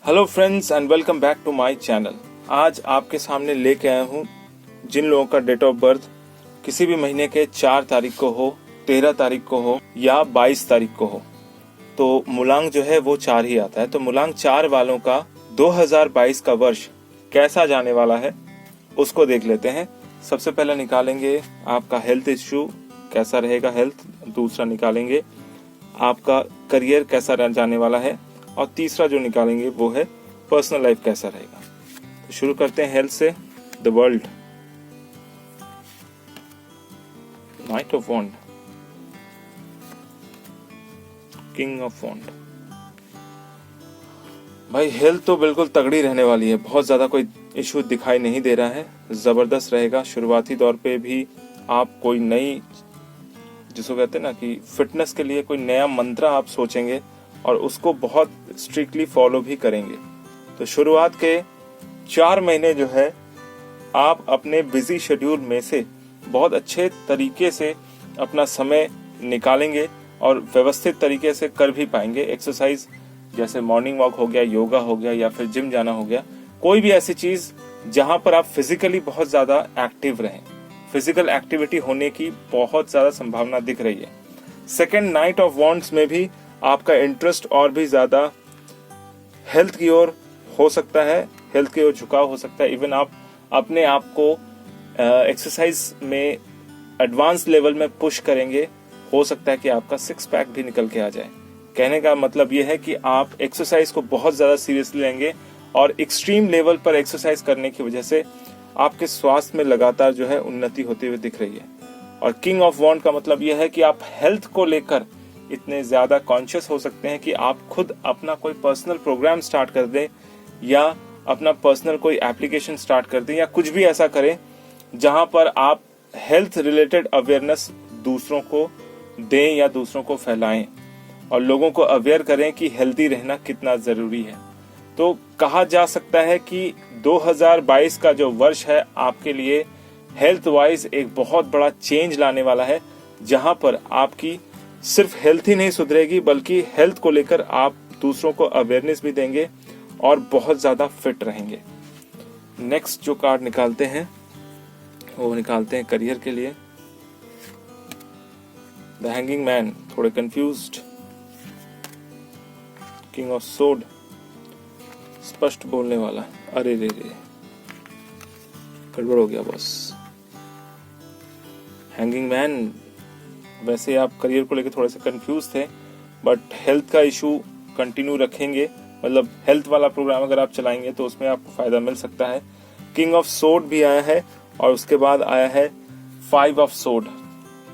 Hello friends and welcome back to my channel. आज आपके सामने लेके आया हूँ जिन लोगों का डेट ऑफ बर्थ किसी भी महीने के 4 तारीख को हो, 13 तारीख को हो या 22 तारीख को हो, तो मूलांक जो है वो 4 ही आता है। तो मूलांक 4 वालों का 2022 का वर्ष कैसा जाने वाला है उसको देख लेते हैं। सबसे पहले निकालेंगे आपका हेल्थ इश्यू कैसा रहेगा, हेल्थ। दूसरा निकालेंगे आपका करियर कैसा जाने वाला है, और तीसरा जो निकालेंगे वो है पर्सनल लाइफ कैसा रहेगा। तो शुरू करते हैं हेल्थ से। The world, knight of wand, king of wand. भाई हेल्थ तो बिल्कुल तगड़ी रहने वाली है, बहुत ज्यादा कोई इशू दिखाई नहीं दे रहा है, जबरदस्त रहेगा। शुरुआती दौर पे भी आप कोई नई, जिसको कहते हैं ना कि फिटनेस के लिए कोई नया मंत्र आप सोचेंगे और उसको बहुत स्ट्रिक्टली फॉलो भी करेंगे। तो शुरुआत के 4 महीने जो है आप अपने बिजी शेड्यूल में से बहुत अच्छे तरीके से अपना समय निकालेंगे और व्यवस्थित तरीके से कर भी पाएंगे। एक्सरसाइज जैसे मॉर्निंग वॉक हो गया, योगा हो गया, या फिर जिम जाना हो गया, कोई भी ऐसी चीज जहां पर आप फिजिकली बहुत ज्यादा एक्टिव रहें। फिजिकल एक्टिविटी होने की बहुत ज्यादा संभावना दिख रही है। सेकेंड, नाइट ऑफ वॉन्ड्स में भी आपका इंटरेस्ट और भी ज्यादा हेल्थ की ओर हो सकता है, हेल्थ की ओर झुकाव हो सकता है। इवन आप अपने आप को एक्सरसाइज में एडवांस लेवल में पुश करेंगे, हो सकता है कि आपका 6 पैक भी निकल के आ जाए। कहने का मतलब यह है कि आप एक्सरसाइज को बहुत ज्यादा सीरियसली लेंगे और एक्सट्रीम लेवल पर एक्सरसाइज करने की वजह से आपके स्वास्थ्य में लगातार जो है उन्नति होती हुई दिख रही है। और किंग ऑफ वॉन्ड का मतलब यह है कि आप हेल्थ को लेकर इतने ज्यादा कॉन्शियस हो सकते हैं कि आप खुद अपना कोई पर्सनल प्रोग्राम स्टार्ट कर दें, या अपना पर्सनल कोई एप्लीकेशन स्टार्ट कर दें, या कुछ भी ऐसा करें जहां पर आप हेल्थ रिलेटेड अवेयरनेस दूसरों को दें या दूसरों को फैलाएं और लोगों को अवेयर करें कि हेल्दी रहना कितना जरूरी है। तो कहा जा सकता है कि 2022 का जो वर्ष है आपके लिए हेल्थ वाइज एक बहुत बड़ा चेंज लाने वाला है, जहां पर आपकी सिर्फ हेल्थ ही नहीं सुधरेगी बल्कि हेल्थ को लेकर आप दूसरों को अवेयरनेस भी देंगे और बहुत ज्यादा फिट रहेंगे। नेक्स्ट जो कार्ड निकालते हैं वो निकालते हैं करियर के लिए। द हैंगिंग मैन, थोड़े कंफ्यूज्ड। किंग ऑफ सोड, स्पष्ट बोलने वाला। अरे रे रे, गड़बड़ हो गया बॉस। हैंगिंग मैन, वैसे आप करियर को लेकर थोड़े से कंफ्यूज थे, बट हेल्थ का इशू कंटिन्यू रखेंगे, मतलब हेल्थ वाला प्रोग्राम अगर आप चलाएंगे तो उसमें आपको फायदा मिल सकता है। किंग ऑफ सोड भी आया है और उसके बाद आया है 5 ऑफ सोड।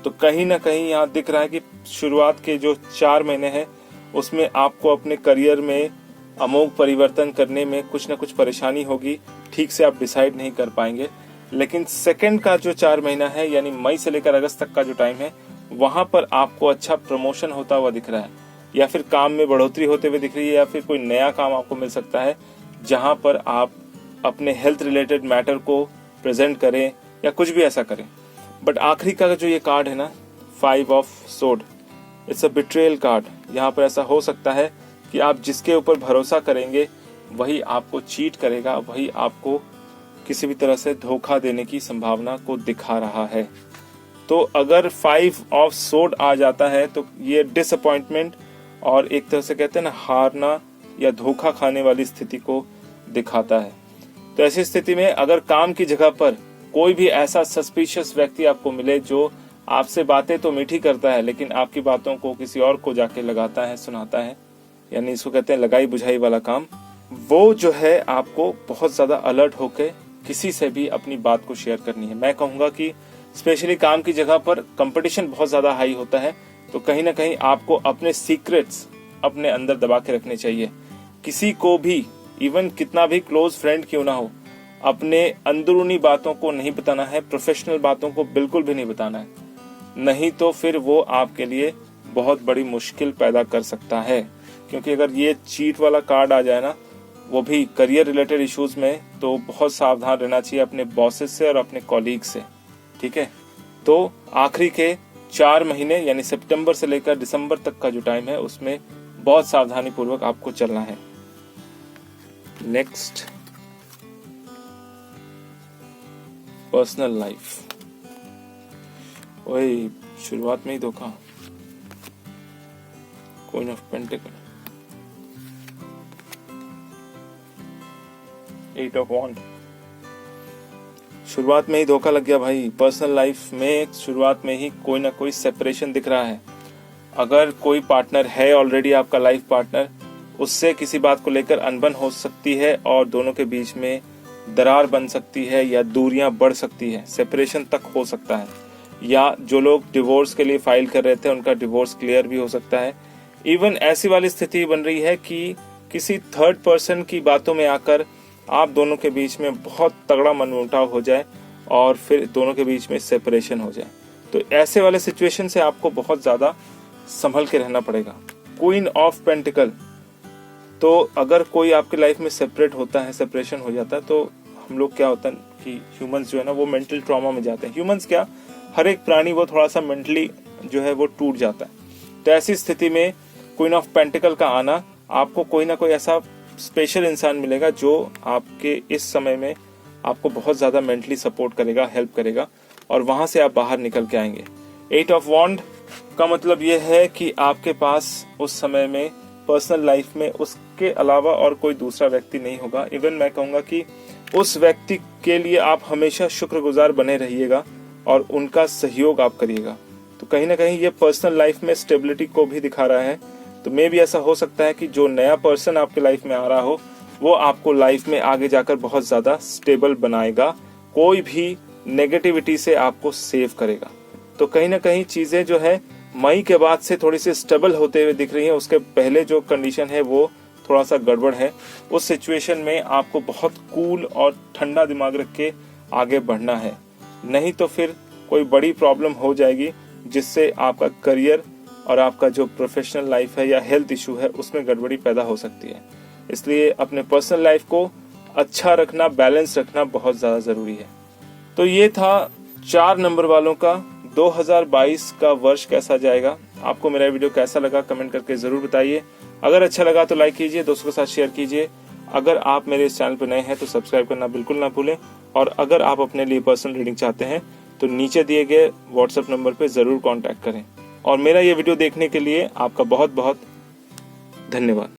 तो कहीं ना कहीं यहाँ दिख रहा है कि शुरुआत के जो 4 महीने हैं उसमें आपको अपने करियर में अमोघ परिवर्तन करने में कुछ ना कुछ परेशानी होगी, ठीक से आप डिसाइड नहीं कर पाएंगे। लेकिन सेकंड का जो 4 महीना है, यानी मई से लेकर अगस्त तक का जो टाइम है, वहां पर आपको अच्छा प्रमोशन होता हुआ दिख रहा है, या फिर काम में बढ़ोतरी होते हुए दिख रही है, या फिर कोई नया काम आपको मिल सकता है जहां पर आप अपने हेल्थ रिलेटेड मैटर को प्रेजेंट करें या कुछ भी ऐसा करें। बट आखिरी का जो ये कार्ड है ना, 5 ऑफ सोड, इट्स अ बिट्रेयल कार्ड। यहाँ पर ऐसा हो सकता है कि आप जिसके ऊपर भरोसा करेंगे वही आपको चीट करेगा, वही आपको किसी भी तरह से धोखा देने की संभावना को दिखा रहा है। तो अगर 5 ऑफ सोड आ जाता है तो ये डिसअपॉइंटमेंट और एक तरह से कहते हैं ना हारना या धोखा खाने वाली स्थिति को दिखाता है। तो ऐसी स्थिति में अगर काम की जगह पर कोई भी ऐसा सस्पिशियस व्यक्ति आपको मिले जो आपसे बातें तो मीठी करता है लेकिन आपकी बातों को किसी और को जाके लगाता है, सुनाता है, यानी इसको कहते हैं लगाई बुझाई वाला काम, वो जो है आपको बहुत ज्यादा अलर्ट होके किसी से भी अपनी बात को शेयर करनी है। मैं कहूंगा कि स्पेशली काम की जगह पर कंपटीशन बहुत ज्यादा हाई होता है, तो कहीं ना कहीं आपको अपने सीक्रेट्स अपने अंदर दबा के रखने चाहिए। किसी को भी, इवन कितना भी क्लोज फ्रेंड क्यों ना हो, अपने अंदरूनी बातों को नहीं बताना है, प्रोफेशनल बातों को बिल्कुल भी नहीं बताना है, नहीं तो फिर वो आपके लिए बहुत बड़ी मुश्किल पैदा कर सकता है। क्योंकि अगर ये चीट वाला कार्ड आ जाए ना, वो भी करियर रिलेटेड इश्यूज में, तो बहुत सावधान रहना चाहिए अपने बॉसेस से और अपने कॉलीग से, ठीक है। तो आखिरी के 4 महीने यानी सितंबर से लेकर दिसंबर तक का जो टाइम है उसमें बहुत सावधानी पूर्वक आपको चलना है। Next, personal life. ओए, शुरुआत में ही धोखा। क्वीन ऑफ पेंटिकल, 8 ऑफ वॉन्ड। शुरुआत में ही धोखा लग गया भाई। पर्सनल लाइफ में शुरुआत में ही कोई ना कोई सेपरेशन दिख रहा है। अगर कोई पार्टनर है ऑलरेडी आपका लाइफ पार्टनर, उससे किसी बात को लेकर अनबन हो सकती है और दोनों के बीच में दरार बन सकती है या दूरियां बढ़ सकती है, सेपरेशन तक हो सकता है। या जो लोग डिवोर्स के लिए फाइल कर रहे थे उनका डिवोर्स क्लियर भी हो सकता है। इवन ऐसी वाली स्थिति बन रही है कि किसी थर्ड पर्सन की बातों में आकर आप दोनों के बीच में बहुत तगड़ा मनमुटाव हो जाए और फिर दोनों के बीच में सेपरेशन हो जाए। तो ऐसे वाले सिचुएशन से आपको बहुत ज्यादा संभल के रहना पड़ेगा। क्वीन ऑफ पेंटिकल, तो अगर कोई आपके लाइफ में सेपरेट होता है, सेपरेशन हो जाता है, तो हम लोग क्या होता है कि ह्यूमंस जो है ना वो मेंटल ट्रॉमा में जाते हैं। ह्यूमंस क्या, हर एक प्राणी वो थोड़ा सा मेंटली जो है वो टूट जाता है। तो ऐसी स्थिति में क्वीन ऑफ पेंटिकल का आना, आपको कोई ना कोई ऐसा स्पेशल इंसान मिलेगा जो आपके इस समय में आपको बहुत ज्यादा मेंटली सपोर्ट करेगा, हेल्प करेगा और वहां से आप बाहर निकल के आएंगे। 8 ऑफ वॉन्ड का मतलब यह है कि आपके पास उस समय में पर्सनल लाइफ में उसके अलावा और कोई दूसरा व्यक्ति नहीं होगा। इवन मैं कहूंगा कि उस व्यक्ति के लिए आप हमेशा शुक्रगुजार बने रहिएगा और उनका सहयोग आप करिएगा। तो कहीं ना कहीं ये पर्सनल लाइफ में स्टेबिलिटी को भी दिखा रहा है। तो मे भी ऐसा हो सकता है कि जो नया पर्सन आपके लाइफ में आ रहा हो वो आपको लाइफ में आगे जाकर बहुत ज्यादा स्टेबल बनाएगा, कोई भी नेगेटिविटी से आपको सेव करेगा। तो कहीं ना कहीं चीजें जो है मई के बाद से थोड़ी सी स्टेबल होते हुए दिख रही है। उसके पहले जो कंडीशन है वो थोड़ा सा गड़बड़ है। उस सिचुएशन में आपको बहुत कूल और ठंडा दिमाग रख के आगे बढ़ना है, नहीं तो फिर कोई बड़ी प्रॉब्लम हो जाएगी जिससे आपका करियर और आपका जो प्रोफेशनल लाइफ है या हेल्थ इशू है उसमें गड़बड़ी पैदा हो सकती है। इसलिए अपने पर्सनल लाइफ को अच्छा रखना, बैलेंस रखना बहुत ज्यादा जरूरी है। तो ये था 4 नंबर वालों का 2022 का वर्ष कैसा जाएगा। आपको मेरा वीडियो कैसा लगा कमेंट करके जरूर बताइए। अगर अच्छा लगा तो लाइक कीजिए, दोस्तों के साथ शेयर कीजिए। अगर आप मेरे इस चैनल पर नए हैं तो सब्सक्राइब करना बिल्कुल ना भूलें। और अगर आप अपने लिए पर्सनल रीडिंग चाहते हैं तो नीचे दिए गए व्हाट्सएप नंबर पर जरूर कॉन्टैक्ट करें। और मेरा ये वीडियो देखने के लिए आपका बहुत बहुत धन्यवाद।